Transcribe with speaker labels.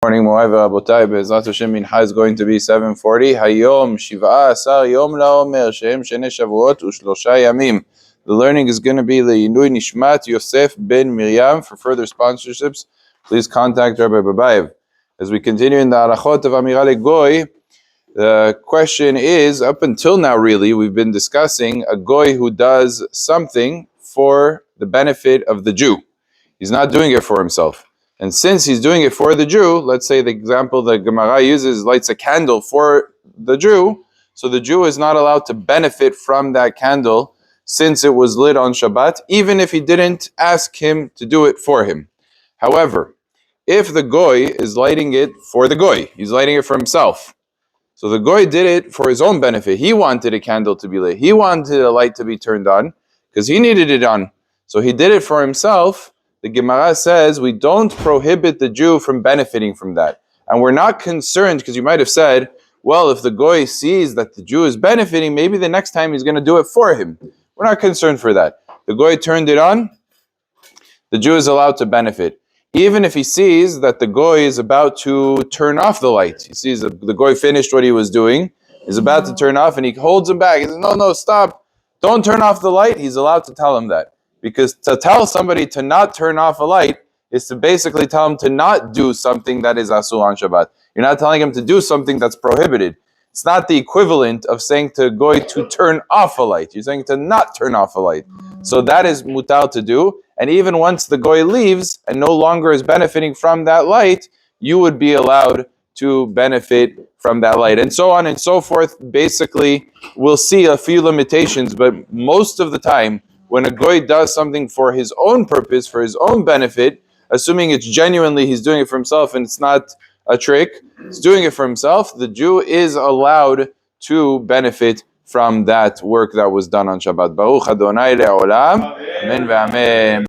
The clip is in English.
Speaker 1: Morning, Mo'ai ve'Rabotai. Be'ezrat Hashem, Mincha is going to be 7:40. Hayom Shiva Asar Yom LaOmer Shehem Shene Shavuot U'Shlosha Yamim. The learning is going to be Le'inui Nishmat Yosef ben Miriam. For further sponsorships, please contact Rabbi Babayev. As we continue in the Halachot of Amira Goy, the question is, up until now really, we've been discussing a Goy who does something for the benefit of the Jew. He's not doing it for himself. And since he's doing it for the Jew, let's say the example that Gemara uses, lights a candle for the Jew, so the Jew is not allowed to benefit from that candle since it was lit on Shabbat, even if he didn't ask him to do it for him. However, if the Goy is lighting it for the Goy, he's lighting it for himself. So the Goy did it for his own benefit. He wanted a candle to be lit. He wanted a light to be turned on because he needed it on. So he did it for himself. The Gemara says we don't prohibit the Jew from benefiting from that. And we're not concerned, because you might have said, well, if the Goy sees that the Jew is benefiting, maybe the next time he's going to do it for him. We're not concerned for that. The Goy turned it on, the Jew is allowed to benefit. Even if he sees that the Goy is about to turn off the light. He sees the Goy finished what he was doing, is about to turn off, and he holds him back. He says, no, stop. Don't turn off the light. He's allowed to tell him that. Because to tell somebody to not turn off a light is to basically tell him to not do something that is asur on Shabbat. You're not telling him to do something that's prohibited. It's not the equivalent of saying to Goy to turn off a light. You're saying to not turn off a light. So that is mutar to do. And even once the Goy leaves and no longer is benefiting from that light, you would be allowed to benefit from that light. And so on and so forth. Basically, we'll see a few limitations, but most of the time, when a Goy does something for his own purpose, for his own benefit, assuming it's genuinely he's doing it for himself and it's not a trick, he's doing it for himself, the Jew is allowed to benefit from that work that was done on Shabbat. Baruch Adonai le'olam. Amen ve'amen.